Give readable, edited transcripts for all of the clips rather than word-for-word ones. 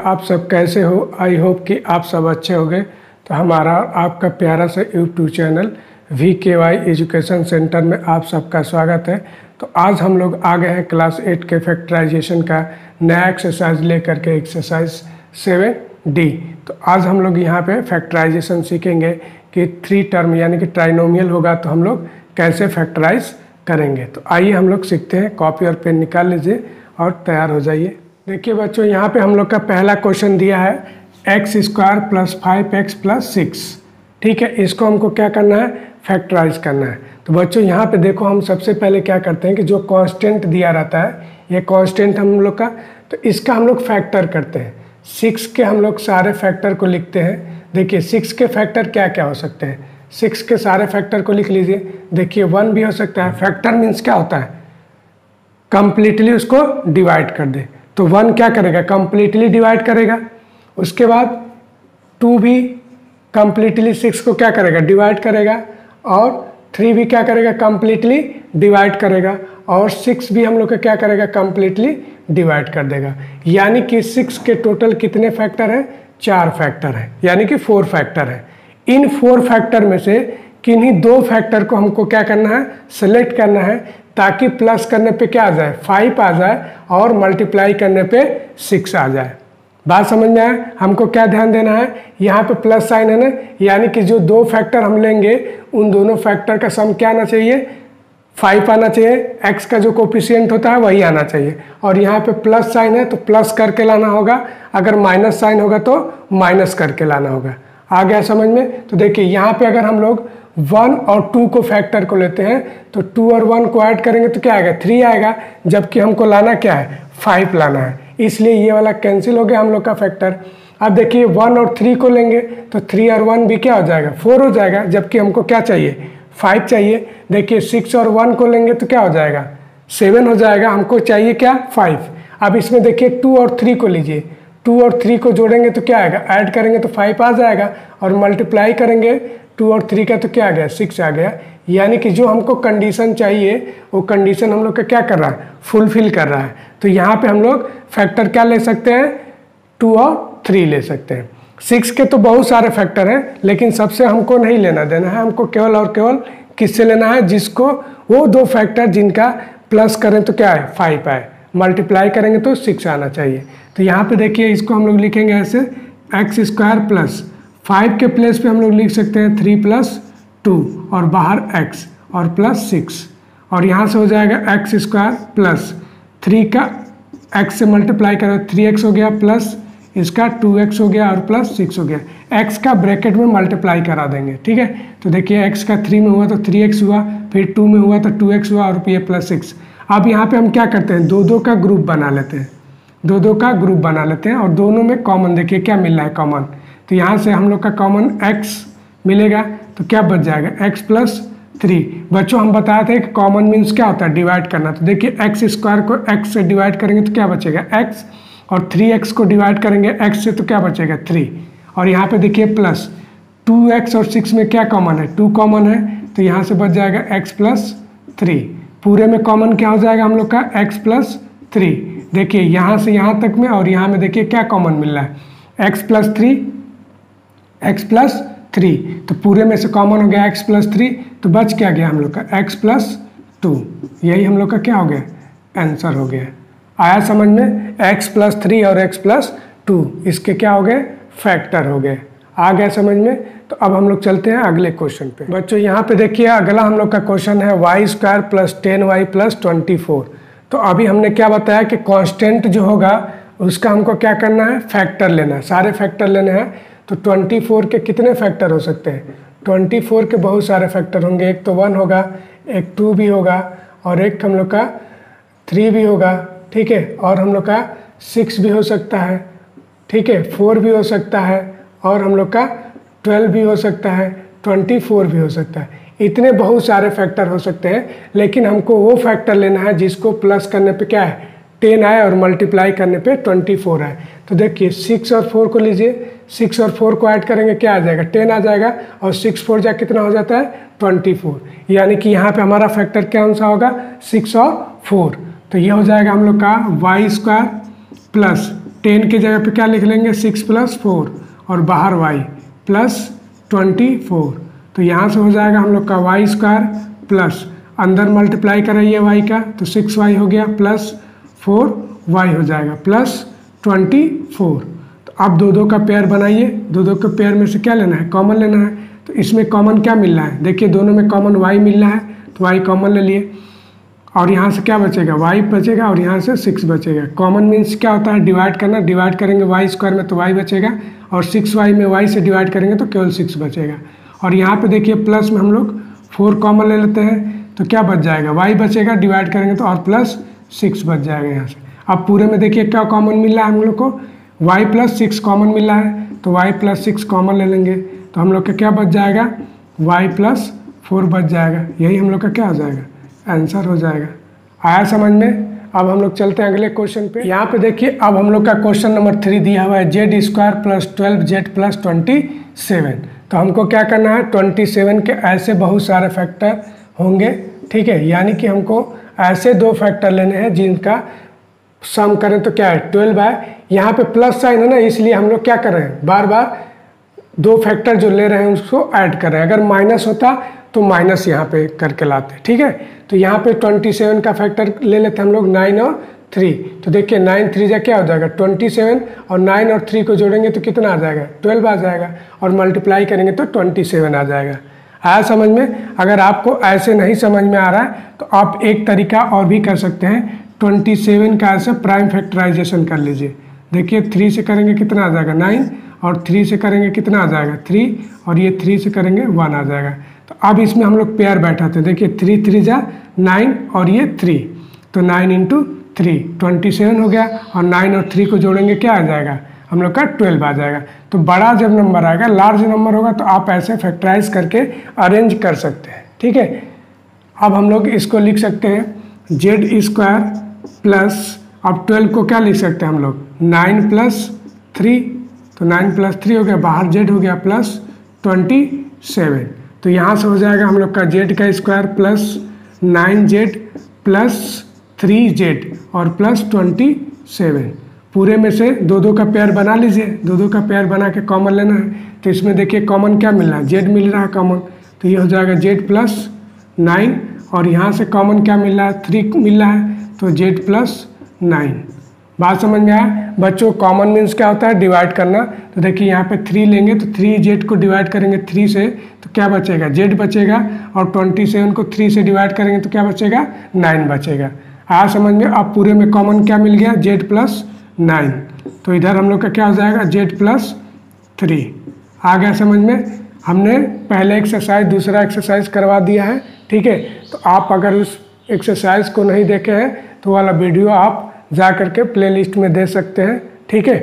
आप सब कैसे हो। आई होप कि आप सब अच्छे होंगे। तो हमारा आपका प्यारा सा YouTube channel VKY education centre में आप सबका स्वागत है। तो आज हम लोग आ गए हैं क्लास 8 के फैक्टराइजेशन का नया एक्सरसाइज लेकर के, एक्सरसाइज 7D। तो आज हम लोग यहाँ पे फैक्टराइजेशन सीखेंगे कि 3 टर्म यानी कि ट्राइनोमियल होगा तो हम लोग कैसे फैक्टराइज करेंगे। तो आइए हम लोग सीखते हैं। कॉपी और पेन निकाल लीजिए और तैयार हो जाइए। देखिए बच्चों, यहाँ पे हम लोग का पहला क्वेश्चन दिया है x² + 5x + 6। ठीक है, इसको हमको क्या करना है, फैक्टराइज करना है। तो बच्चों यहाँ पे देखो, हम सबसे पहले क्या करते हैं कि जो कांस्टेंट दिया रहता है, ये कांस्टेंट हम लोग का, तो इसका हम लोग फैक्टर करते हैं। 6 के हम लोग सारे फैक्टर को लिखते हैं। देखिए 6 के फैक्टर क्या क्या हो सकते हैं, 6 के सारे फैक्टर को लिख लीजिए। देखिए 1 भी हो सकता है। फैक्टर मीन्स क्या होता है, कंप्लीटली उसको डिवाइड कर दे। तो 1 क्या करेगा, कंप्लीटली डिवाइड करेगा। उसके बाद 2 भी कंप्लीटली 6 को क्या करेगा, डिवाइड करेगा। और 3 भी क्या करेगा, कंप्लीटली डिवाइड करेगा। और 6 भी हम लोग का क्या करेगा, कंप्लीटली डिवाइड कर देगा। यानी कि 6 के टोटल कितने फैक्टर हैं, 4 फैक्टर हैं, यानी कि 4 फैक्टर है। इन 4 फैक्टर में से किन्हीं 2 फैक्टर को हमको क्या करना है, सेलेक्ट करना है, ताकि प्लस करने पे क्या आ जाए, 5 आ जाए और मल्टीप्लाई करने पे 6 आ जाए। बात समझ में आए। हमको क्या ध्यान देना है, यहाँ पे प्लस साइन है ना, यानी कि जो 2 फैक्टर हम लेंगे उन दोनों फैक्टर का सम क्या आना चाहिए, 5 आना चाहिए। x का जो कोफिशिएंट होता है वही आना चाहिए। और यहाँ पे प्लस साइन है तो प्लस करके लाना होगा, अगर माइनस साइन होगा तो माइनस करके लाना होगा। आ गया समझ में। तो देखिए यहाँ पे अगर हम लोग 1 और 2 को फैक्टर को लेते हैं तो 2 और 1 को ऐड करेंगे तो क्या आएगा, 3 आएगा। जबकि हमको लाना क्या है, 5 लाना है, इसलिए ये वाला कैंसिल हो गया हम लोग का फैक्टर। अब देखिए 1 और 3 को लेंगे तो 3 और 1 भी क्या हो जाएगा, 4 हो जाएगा। जबकि हमको क्या चाहिए, 5 चाहिए। देखिए 6 और 1 को लेंगे तो क्या हो जाएगा, 7 हो जाएगा। हमको चाहिए क्या, 5। अब इसमें देखिए 2 और 3 को लीजिए, 2 और 3 को जोड़ेंगे तो क्या आएगा, ऐड करेंगे तो 5 आ जाएगा। और मल्टीप्लाई करेंगे 2 और 3 का तो क्या आ गया, 6 आ गया। यानी कि जो हमको कंडीशन चाहिए वो कंडीशन हम लोग का क्या कर रहा है, फुलफिल कर रहा है। तो यहाँ पे हम लोग फैक्टर क्या ले सकते हैं, 2 और 3 ले सकते हैं। 6 के तो बहुत सारे फैक्टर हैं, लेकिन सबसे हमको नहीं लेना देना है। हमको केवल और केवल किससे लेना है, जिसको वो 2 फैक्टर जिनका प्लस करें तो क्या है, 5 आए, मल्टीप्लाई करेंगे तो 6 आना चाहिए। तो यहाँ पे देखिए इसको हम लोग लिखेंगे ऐसे, x² + 5 के प्लेस पे हम लोग लिख सकते हैं 3 + 2 और बाहर x और +6। और यहाँ से हो जाएगा x² + 3 का x से मल्टीप्लाई करो, 3x हो गया, प्लस इसका 2x हो गया और +6 हो गया। x का ब्रैकेट में मल्टीप्लाई करा देंगे। ठीक है, तो देखिए x का 3 में हुआ तो 3x हुआ, फिर 2 में हुआ तो 2x हुआ और ये +6। अब यहाँ पे हम क्या करते हैं, 2 का ग्रुप बना लेते हैं, 2 का ग्रुप बना लेते हैं। और दोनों में कॉमन देखिए क्या मिल रहा है, कॉमन। तो यहाँ से हम लोग का कॉमन x मिलेगा तो क्या बच जाएगा, x + 3। बच्चों हम बताए थे कि कॉमन मीन्स क्या होता है, डिवाइड करना। तो देखिए x² को x से डिवाइड करेंगे तो क्या बचेगा, x। और 3x को डिवाइड करेंगे x से तो क्या बचेगा, 3। और यहाँ पे देखिए प्लस 2x और 6 में क्या कॉमन है, 2 कॉमन है, तो यहाँ से बच जाएगा x + 3। पूरे में कॉमन क्या हो जाएगा हम लोग का, x + 3। देखिए यहाँ से यहाँ तक में और यहाँ में देखिए क्या कॉमन मिल रहा है, x + 3, x + 3। तो पूरे में से कॉमन हो गया x + 3, तो बच क्या गया हम लोग का, x + 2। यही हम लोग का क्या हो गया, आंसर हो गया। आया समझ में, x + 3 और x + 2 इसके क्या हो गए, फैक्टर हो गए। आ गया समझ में। तो अब हम लोग चलते हैं अगले क्वेश्चन पे। बच्चों यहाँ पे देखिए अगला हम लोग का क्वेश्चन है y² + 10y + 24। तो अभी हमने क्या बताया कि कांस्टेंट जो होगा उसका हमको क्या करना है, फैक्टर लेना है, सारे फैक्टर लेने हैं। तो 24 के कितने फैक्टर हो सकते हैं, 24 के बहुत सारे फैक्टर होंगे। एक तो 1 होगा, एक 2 भी होगा, और एक हम लोग का 3 भी होगा। ठीक है, और हम लोग का 6 भी हो सकता है। ठीक है, 4 भी हो सकता है, और हम लोग का 12 भी हो सकता है, 24 भी हो सकता है। इतने बहुत सारे फैक्टर हो सकते हैं, लेकिन हमको वो फैक्टर लेना है जिसको प्लस करने पे क्या है, 10 आए और मल्टीप्लाई करने पे 24 आए। तो देखिए 6 और 4 को लीजिए, 6 और 4 को ऐड करेंगे क्या आ जाएगा, 10 आ जाएगा। और 6 4 जा कितना हो जाता है, 24। यानी कि यहाँ पे हमारा फैक्टर कौन सा होगा, 6 और 4। तो ये हो जाएगा हम लोग का y² + 10 की जगह पे क्या लिख लेंगे 6 + 4 और बाहर y प्लस 24। तो यहाँ से हो जाएगा हम लोग का y² प्लस अंदर मल्टीप्लाई कराइए y का तो 6y हो गया प्लस 4y हो जाएगा प्लस 24। तो अब दो दो का पेयर बनाइए, दो दो के पेयर में से क्या लेना है, कॉमन लेना है। तो इसमें कॉमन क्या मिल रहा है, देखिए दोनों में कॉमन y मिल रहा है तो y कॉमन ले लिए और यहाँ से क्या बचेगा y बचेगा और यहाँ से 6 बचेगा। कॉमन मीन्स क्या होता है, डिवाइड करना, डिवाइड करेंगे y² में तो y बचेगा और 6y में y से डिवाइड करेंगे तो केवल 6 बचेगा। और यहाँ पे देखिए प्लस में हम लोग 4 कॉमन ले लेते हैं तो क्या बच जाएगा, y बचेगा, डिवाइड करेंगे तो और प्लस 6 बच जाएगा यहाँ से। अब पूरे में देखिए क्या कॉमन मिल रहा है हम लोग को, y + 6 कॉमन मिल रहा है तो y + 6 कॉमन ले लेंगे तो हम लोग का क्या बच जाएगा, y + 4 बच जाएगा। यही हम लोग का क्या हो जाएगा, आंसर हो जाएगा। आया समझ में। अब हम लोग चलते हैं अगले क्वेश्चन पे। यहाँ पे देखिए अब हम लोग का क्वेश्चन नंबर 3 दिया हुआ है z² + 12z + 27। तो हमको क्या करना है, 27 के ऐसे बहुत सारे फैक्टर होंगे, ठीक है, यानी कि हमको ऐसे दो फैक्टर लेने हैं जिनका सम करें तो क्या है 12 है। यहाँ पे प्लस साइन है ना, इसलिए हम लोग क्या कर रहे हैं, बार बार दो फैक्टर जो ले रहे हैं उसको ऐड कर रहे हैं। अगर माइनस होता तो माइनस यहाँ पे करके लाते, ठीक है। तो यहाँ पे 27 का फैक्टर ले लेते हैं हम लोग 9 और 3। तो देखिए 9 3 जा क्या हो जाएगा 27 और 9 और 3 को जोड़ेंगे तो कितना आ जाएगा 12 आ जाएगा और मल्टीप्लाई करेंगे तो 27 आ जाएगा। आया समझ में। अगर आपको ऐसे नहीं समझ में आ रहा है तो आप एक तरीका और भी कर सकते हैं, 27 का ऐसे प्राइम फैक्टराइजेशन कर लीजिए। देखिए 3 से करेंगे कितना आ जाएगा 9 और 3 से करेंगे कितना आ जाएगा 3 और ये 3 से करेंगे 1 आ जाएगा। तो अब इसमें हम लोग पेयर बैठाते हैं, देखिए 3 3 जा 9 और ये 3 तो 9 × 3 27 हो गया और 9 और 3 को जोड़ेंगे क्या आ जाएगा हम लोग का 12 आ जाएगा। तो बड़ा जब नंबर आएगा, लार्ज नंबर होगा तो आप ऐसे फैक्टराइज करके अरेंज कर सकते हैं, ठीक है। अब हम लोग इसको लिख सकते हैं z² प्लस, अब 12 को क्या लिख सकते हैं हम लोग 9 + 3, तो 9 + 3 हो गया, बाहर z हो गया प्लस 27। तो यहाँ से हो जाएगा हम लोग का z² plus 9z plus 3z और प्लस 27। पूरे में से दो दो का पेयर बना लीजिए, दो दो का पेयर बना के कॉमन लेना है। तो इसमें देखिए कॉमन क्या मिल रहा है, z मिल रहा है कॉमन, तो ये हो जाएगा z + 9 और यहाँ से कॉमन क्या मिल रहा है 3 मिल रहा है तो z + 9। बात समझ में आया बच्चों। कॉमन मीन्स क्या होता है, डिवाइड करना। तो देखिए यहाँ पे 3 लेंगे तो 3z को डिवाइड करेंगे 3 से तो क्या बचेगा z बचेगा और 27 को 3 से डिवाइड करेंगे तो क्या बचेगा 9 बचेगा। आया समझ में। अब पूरे में कॉमन क्या मिल गया z + 9, तो इधर हम लोग का क्या हो जाएगा z + 3। आ गया समझ में। हमने पहले एक्सरसाइज दूसरा एक्सरसाइज करवा दिया है, ठीक है। तो आप अगर उस एक्सरसाइज को नहीं देखे हैं तो वाला वीडियो आप जा करके प्लेलिस्ट में दे सकते हैं, ठीक है,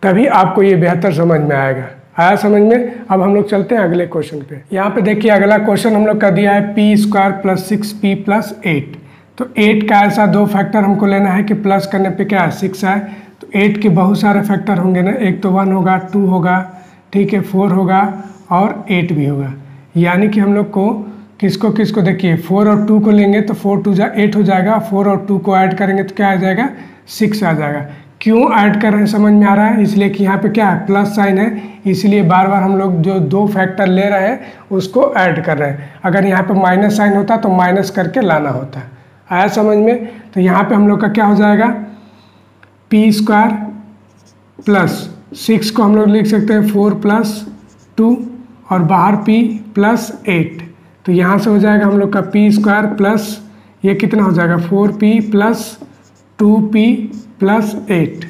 तभी आपको ये बेहतर समझ में आएगा। आया समझ में। अब हम लोग चलते हैं अगले क्वेश्चन पे। यहाँ पे देखिए अगला क्वेश्चन हम लोग का दिया है p² + 6p + 8। तो 8 का ऐसा दो फैक्टर हमको लेना है कि प्लस करने पे क्या है 6 है। तो 8 के बहुत सारे फैक्टर होंगे ना, एक तो 1 होगा, 2 होगा, ठीक है, 4 होगा और 8 भी होगा। यानी कि हम लोग को किसको किसको देखिए 4 और 2 को लेंगे तो 4 2 जा 8 हो जाएगा, 4 और 2 को ऐड करेंगे तो क्या आ जाएगा 6 आ जाएगा। क्यों ऐड कर रहे हैं समझ में आ रहा है, इसलिए कि यहाँ पे क्या है प्लस साइन है, इसलिए बार बार हम लोग जो दो फैक्टर ले रहे हैं उसको ऐड कर रहे हैं। अगर यहाँ पे माइनस साइन होता तो माइनस करके लाना होता। आया समझ में। तो यहाँ पे हम लोग का क्या हो जाएगा p² प्लस 6 को हम लोग लिख सकते हैं 4 + 2 और बाहर p + 8। तो यहाँ से हो जाएगा हम लोग का p² प्लस ये कितना हो जाएगा 4p + 2p + 8।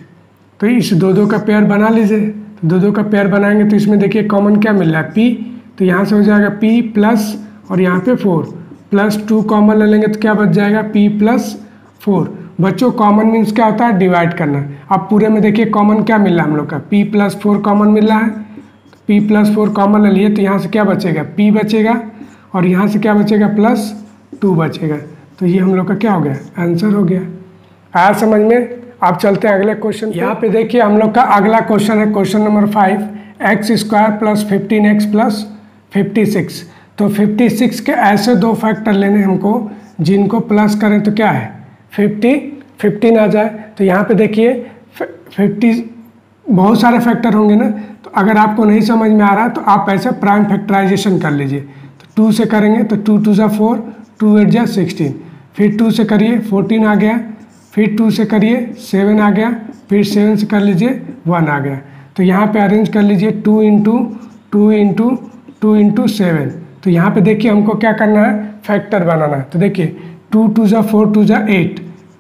तो इस दो दो का पेयर बना लीजिए। तो दो दो का पेयर बनाएंगे तो इसमें देखिए कॉमन क्या मिल रहा है p, तो यहाँ से हो जाएगा p प्लस और यहाँ पे 4 + 2 कॉमन ले लेंगे तो क्या बच जाएगा p + 4। बच्चों कॉमन मीन्स क्या होता है डिवाइड करना। अब पूरे में देखिए कॉमन क्या मिल रहा है हम लोग का p + 4 कॉमन मिल रहा है। p + 4 कॉमन ले लिए तो यहाँ से क्या बचेगा p बचेगा और यहाँ से क्या बचेगा +2 बचेगा। तो ये हम लोग का क्या हो गया आंसर हो गया। आया समझ में। आप चलते हैं अगले क्वेश्चन। यहाँ पे देखिए हम लोग का अगला क्वेश्चन है क्वेश्चन नंबर 5, x² + 15x + 56। तो 56 के ऐसे दो फैक्टर लेने हमको जिनको प्लस करें तो क्या है 15 आ जाए। तो यहाँ पे देखिए 50 बहुत सारे फैक्टर होंगे ना, तो अगर आपको नहीं समझ में आ रहा तो आप ऐसे प्राइम फैक्टराइजेशन कर लीजिए। तो 2 से करेंगे तो 2 2 ज़ा 4, 2 8 ज़ा 16, फिर 2 से करिए 14 आ गया, फिर 2 से करिए 7 आ गया, फिर 7 से कर लीजिए 1 आ गया। तो यहाँ पे अरेंज कर लीजिए 2 इंटू 2 इंटू 2 इंटू 7। तो यहाँ पे देखिए हमको क्या करना है, फैक्टर बनाना है। तो देखिए 2 2 ज़ा 4, 2 ज़ा 8,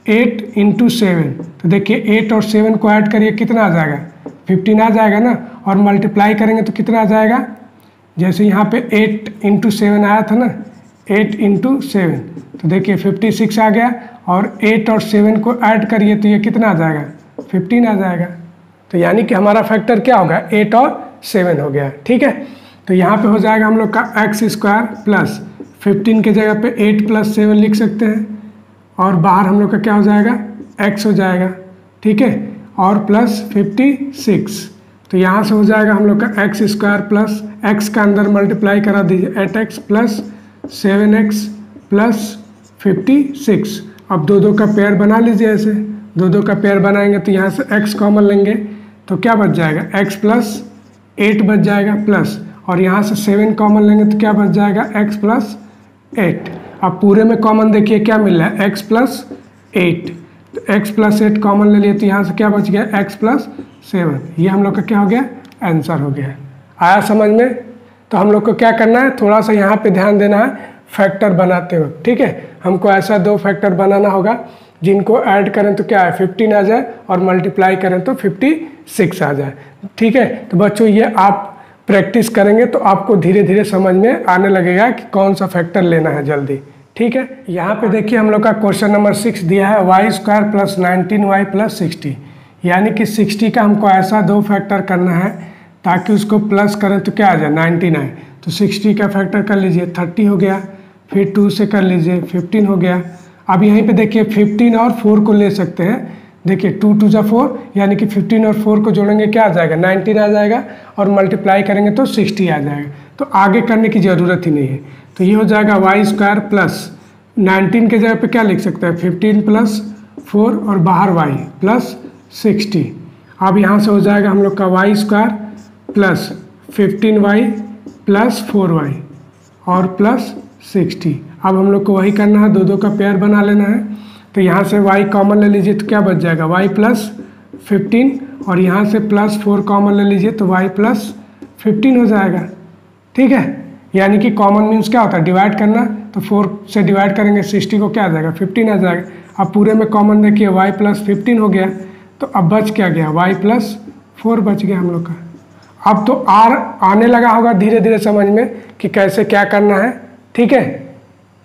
8 इंटू 7। तो देखिए 8 और 7 को ऐड करिए, कितना आ जाएगा, 15 आ जाएगा ना। और मल्टीप्लाई करेंगे तो कितना आ जाएगा, जैसे यहाँ पे 8 इंटू 7 आया था ना, 8 इंटू 7, तो देखिए 56 आ गया। और 8 और 7 को ऐड करिए तो ये कितना आ जाएगा, 15 आ जाएगा। तो यानी कि हमारा फैक्टर क्या होगा, 8 और 7 हो गया। ठीक है, तो यहाँ पे हो जाएगा हम लोग का एक्स स्क्वायर प्लस 15 के जगह पे 8 + 7 लिख सकते हैं, और बाहर हम लोग का क्या हो जाएगा, एक्स हो जाएगा। ठीक है, और प्लस 56, तो यहाँ से हो जाएगा हम लोग का एक्स स्क्वायर प्लस एक्स का अंदर मल्टीप्लाई करा दीजिए 8x प्लस 7x प्लस 56। अब दो दो का पेयर बना लीजिए, ऐसे दो दो का पेयर बनाएंगे तो यहाँ से x कॉमन लेंगे तो क्या बच जाएगा, x प्लस 8 बच जाएगा, प्लस और यहाँ से 7 कॉमन लेंगे तो क्या बच जाएगा, x प्लस 8। अब पूरे में कॉमन देखिए क्या मिल रहा है, x प्लस 8, तो x प्लस 8 कॉमन ले लिए तो यहाँ से क्या बच गया, x प्लस 7। ये हम लोग का क्या हो गया, आंसर हो गया। आया समझ में? तो हम लोग को क्या करना है, थोड़ा सा यहाँ पे ध्यान देना है फैक्टर बनाते वक्त। ठीक है, हमको ऐसा 2 फैक्टर बनाना होगा जिनको ऐड करें तो क्या है, 15 आ जाए, और मल्टीप्लाई करें तो 56 आ जाए। ठीक है, तो बच्चों ये आप प्रैक्टिस करेंगे तो आपको धीरे धीरे समझ में आने लगेगा कि कौन सा फैक्टर लेना है जल्दी। ठीक है, यहाँ पे देखिए हम लोग का क्वेश्चन नंबर 6 दिया है, y² प्लस 19y प्लस 60, यानी कि 60 का हमको ऐसा 2 फैक्टर करना है ताकि उसको प्लस करें तो क्या आ जाए, 19 आए। तो 60 का फैक्टर कर लीजिए 30 हो गया, फिर 2 से कर लीजिए 15 हो गया। अब यहीं पे देखिए 15 और 4 को ले सकते हैं, देखिए 2 2 ज़ा 4, यानी कि 15 और 4 को जोड़ेंगे क्या आ जाएगा, 19 आ जाएगा, और मल्टीप्लाई करेंगे तो 60 आ जाएगा। तो आगे करने की ज़रूरत ही नहीं है। तो ये हो जाएगा y² प्लस 19 के जगह पे क्या लिख सकते हैं, 15 प्लस 4 और बाहर y प्लस 60। अब यहाँ से हो जाएगा हम लोग का y² plus 15y plus 4y और प्लस 60। अब हम लोग को वही करना है, 2 2 का पेयर बना लेना है। तो यहाँ से y कॉमन ले लीजिए तो क्या बच जाएगा, y प्लस 15, और यहाँ से प्लस 4 कॉमन ले लीजिए तो y प्लस 15 हो जाएगा। ठीक है, यानी कि कॉमन मीन्स क्या होता है, डिवाइड करना। तो 4 से डिवाइड करेंगे 60 को क्या आ जाएगा, 15 आ जाएगा। अब पूरे में कॉमन देखिए y प्लस 15 हो गया, तो अब बच क्या गया, y प्लस 4 बच गया हम लोग का। अब तो आने लगा होगा धीरे धीरे समझ में कि कैसे क्या करना है। ठीक है,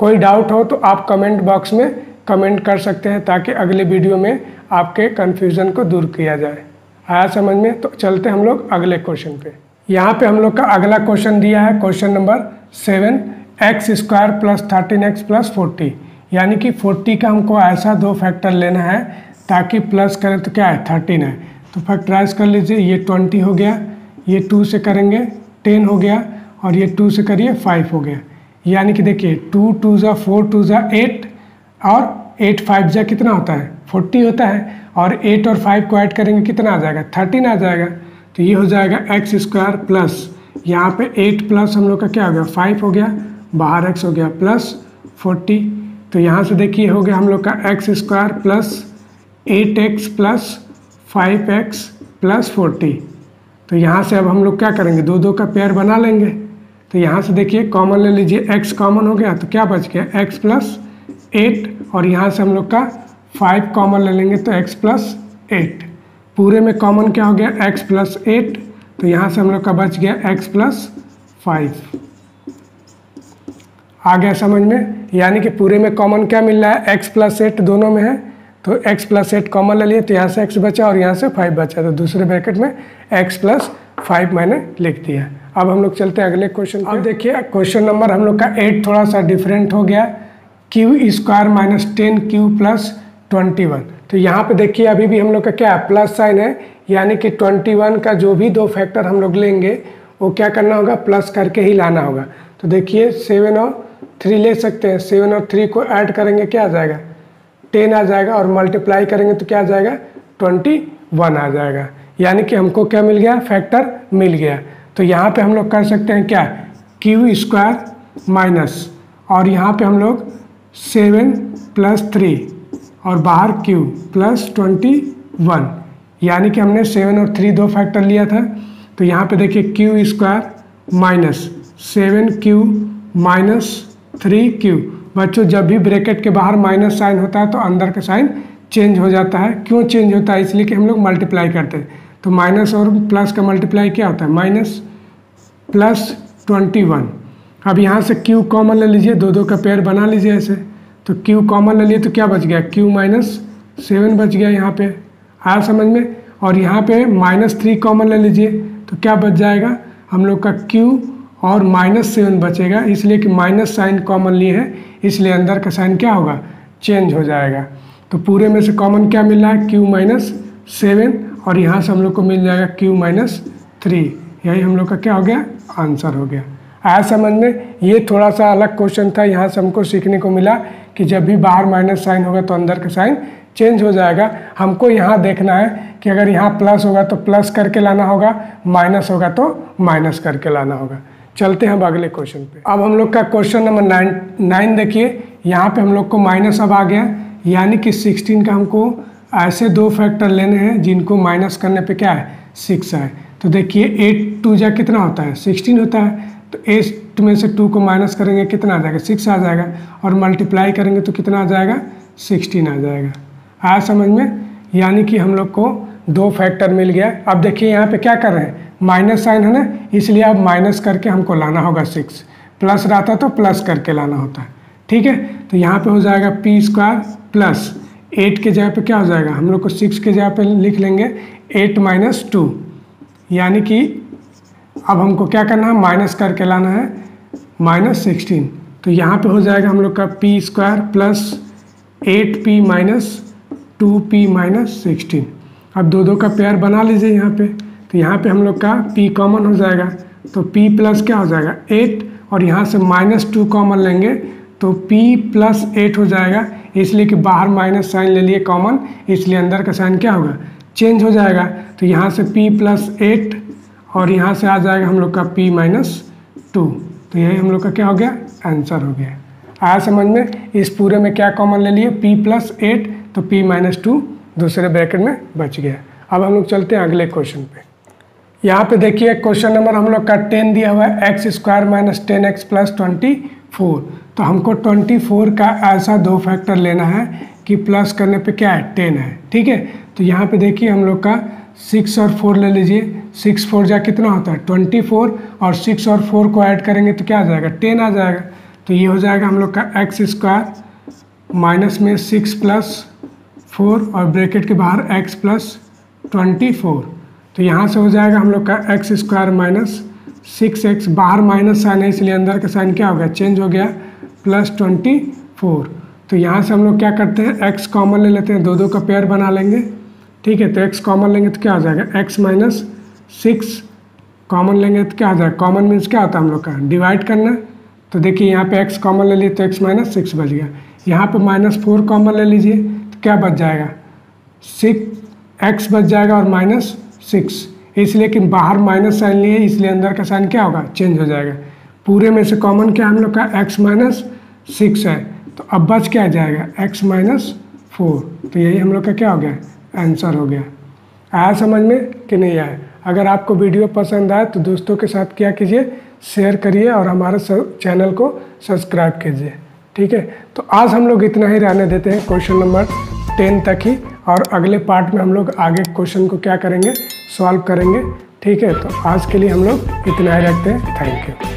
कोई डाउट हो तो आप कमेंट बॉक्स में कमेंट कर सकते हैं ताकि अगले वीडियो में आपके कन्फ्यूज़न को दूर किया जाए। आया समझ में? तो चलते हम लोग अगले क्वेश्चन पे। यहाँ पे हम लोग का अगला क्वेश्चन दिया है, question number 7, x² plus 13x plus 40, यानी कि 40 का हमको ऐसा 2 फैक्टर लेना है ताकि प्लस करें तो क्या है, 13 है। तो फैक्टराइज कर लीजिए, ये 20 हो गया, ये 2 से करेंगे 10 हो गया, और ये 2 से करिए 5 हो गया। यानी कि देखिए 2 2 ज़ा 4, 2 ज़ा 8, और 8 5 ज़ा कितना होता है, 40 होता है, और 8 और 5 को ऐड करेंगे कितना आ जाएगा, 13 आ जाएगा। तो ये हो जाएगा x² प्लस यहाँ पे 8 प्लस हम लोग का क्या हो गया, 5 हो गया, बाहर x हो गया प्लस 40। तो यहाँ से देखिए हो गया हम लोग का x² plus 8x plus 5x plus 40। तो यहाँ से अब हम लोग क्या करेंगे, 2 2 का पेयर बना लेंगे। तो यहाँ से देखिए कॉमन ले लीजिए, x कॉमन हो गया तो क्या बच गया, x प्लस 8, और यहाँ से हम लोग का 5 कॉमन ले लेंगे तो x प्लस 8। पूरे में कॉमन क्या हो गया, x प्लस 8, तो यहाँ से हम लोग का बच गया x प्लस 5। आ गया समझ में? यानी कि पूरे में कॉमन क्या मिल रहा है, x प्लस 8 दोनों में है, तो x प्लस 8 कॉमन ले लिए तो यहाँ से x बचा और यहाँ से 5 बचा, तो दूसरे ब्रैकेट में x प्लस 5 मैंने लिख दिया। अब हम लोग चलते हैं अगले क्वेश्चन पे। अब देखिए क्वेश्चन नंबर हम लोग का 8 थोड़ा सा डिफरेंट हो गया, q² माइनस 10q प्लस 21। तो यहाँ पे देखिए अभी भी हम लोग का क्या है, प्लस साइन है, यानी कि 21 का जो भी 2 फैक्टर हम लोग लेंगे वो क्या करना होगा, प्लस करके ही लाना होगा। तो देखिए 7 और 3 ले सकते हैं, 7 और 3 को ऐड करेंगे क्या आ जाएगा, 10 आ जाएगा, और मल्टीप्लाई करेंगे तो क्या आ जाएगा, 21 1 आ जाएगा। यानी कि हमको क्या मिल गया, फैक्टर मिल गया। तो यहाँ पे हम लोग कर सकते हैं क्या, q² माइनस, और यहाँ पे हम लोग 7 + 3 और बाहर q + 21, यानी कि हमने 7 और 3 दो फैक्टर लिया था। तो यहाँ पे देखिए q² minus 7q minus 3q। बच्चों जब भी ब्रैकेट के बाहर माइनस साइन होता है तो अंदर का साइन चेंज हो जाता है। क्यों चेंज होता है, इसलिए कि हम लोग मल्टीप्लाई करते हैं। तो माइनस और प्लस का मल्टीप्लाई क्या होता है, माइनस + 21। अब यहाँ से q कॉमन ले लीजिए, दो का पेयर बना लीजिए ऐसे। तो q कॉमन ले लिए तो क्या बच गया, q - 7 बच गया यहाँ पे, आया समझ में। और यहाँ पे -3 कॉमन ले लीजिए तो क्या बच जाएगा हम लोग का q और -7 बचेगा, इसलिए कि माइनस साइन कॉमन लिए है, इसलिए अंदर का साइन क्या होगा, चेंज हो जाएगा। तो पूरे में से कॉमन क्या मिल रहा है, q - 7, और यहाँ से हम लोग को मिल जाएगा q - 3। यही हम लोग का क्या हो गया, आंसर हो गया। आया समझ में। ये थोड़ा सा अलग क्वेश्चन था, यहाँ से हमको सीखने को मिला कि जब भी बाहर माइनस साइन होगा तो अंदर का साइन चेंज हो जाएगा। हमको यहाँ देखना है कि अगर यहाँ प्लस होगा तो प्लस करके लाना होगा, माइनस होगा तो माइनस करके लाना होगा। चलते हैं अब अगले क्वेश्चन पे। अब हम लोग का क्वेश्चन नंबर 9 देखिए, यहाँ पे हम लोग को माइनस अब आ गया, यानी कि 16 का हमको ऐसे दो फैक्टर लेने हैं जिनको माइनस करने पे क्या है, 6 है। तो देखिए 8 2 जा कितना होता है, 16 होता है। तो 8 में से 2 को माइनस करेंगे कितना आ जाएगा, 6 आ जाएगा, और मल्टीप्लाई करेंगे तो कितना आ जाएगा, 16 आ जाएगा। आया समझ में। यानी कि हम लोग को दो फैक्टर मिल गया। अब देखिए यहाँ पे क्या कर रहे हैं, माइनस साइन है ना, इसलिए अब माइनस करके हमको लाना होगा 6। प्लस रहता तो प्लस करके लाना होता है, ठीक है। तो यहाँ पे हो जाएगा p² प्लस 8 के जगह पे क्या हो जाएगा, हम लोग को 6 के जगह पे लिख लेंगे 8 - 2, यानी कि अब हमको क्या करना है, माइनस करके लाना है -16। तो यहाँ पे हो जाएगा हम लोग का p² प्लस 8p - 2p - 16। अब दो का पेयर बना लीजिए यहाँ पे। तो यहाँ पे हम लोग का p कॉमन हो जाएगा, तो p प्लस क्या हो जाएगा 8, और यहाँ से -2 कॉमन लेंगे तो p + 8 हो जाएगा, इसलिए कि बाहर माइनस साइन ले लिए कॉमन, इसलिए अंदर का साइन क्या होगा, चेंज हो जाएगा। तो यहाँ से p + 8, और यहाँ से आ जाएगा हम लोग का p - 2। तो यही हम लोग का क्या हो गया, आंसर हो गया। आया समझ में। इस पूरे में क्या कॉमन ले लिए, p + 8, तो p - 2 दूसरे ब्रैकेट में बच गया। अब हम लोग चलते हैं अगले क्वेश्चन पे। यहाँ पे देखिए क्वेश्चन नंबर हम लोग का 10 दिया हुआ है, x² - 10x + 24। तो हमको 24 का ऐसा दो फैक्टर लेना है कि प्लस करने पे क्या है, 10 है, ठीक है। तो यहाँ पे देखिए हम लोग का 6 और 4 ले लीजिए, 6 4 जा कितना होता है 24, और 6 और 4 को ऐड करेंगे तो क्या आ जाएगा, 10 आ जाएगा। तो ये हो जाएगा हम लोग का x² माइनस में 6 + 4 और ब्रैकेट के बाहर x + 24। तो यहाँ से हो जाएगा हम लोग का x² - 6x, बाहर माइनस साइन है इसलिए अंदर का साइन क्या हो गया, चेंज हो गया, +24। तो यहाँ से हम लोग क्या करते हैं, x कॉमन ले लेते हैं, दो का पेयर बना लेंगे, ठीक है। तो x कॉमन लेंगे तो क्या हो जाएगा, x - 6 कॉमन लेंगे तो क्या हो जाएगा, कॉमन मीन्स क्या होता है हम लोग का, डिवाइड करना। तो देखिए यहाँ पे x कॉमन ले लिए तो x - 6 बच गया। यहाँ पे -4 कॉमन ले लीजिए तो क्या बच जाएगा, 6x बच जाएगा और -6, इसलिए कि बाहर माइनस साइन लिए इसलिए अंदर का साइन क्या होगा, चेंज हो जाएगा। पूरे में से कॉमन क्या हम लोग का x - 6 है, तो अब बच क्या जाएगा, x - 4। तो यही हम लोग का क्या हो गया, आंसर हो गया। आया समझ में कि नहीं आया। अगर आपको वीडियो पसंद आए तो दोस्तों के साथ क्या कीजिए, शेयर करिए और हमारे चैनल को सब्सक्राइब कीजिए, ठीक है। तो आज हम लोग इतना ही रहने देते हैं, क्वेश्चन नंबर 10 तक ही, और अगले पार्ट में हम लोग आगे क्वेश्चन को क्या करेंगे, सॉल्व करेंगे, ठीक है। तो आज के लिए हम लोग इतना ही रखते हैं, थैंक यू।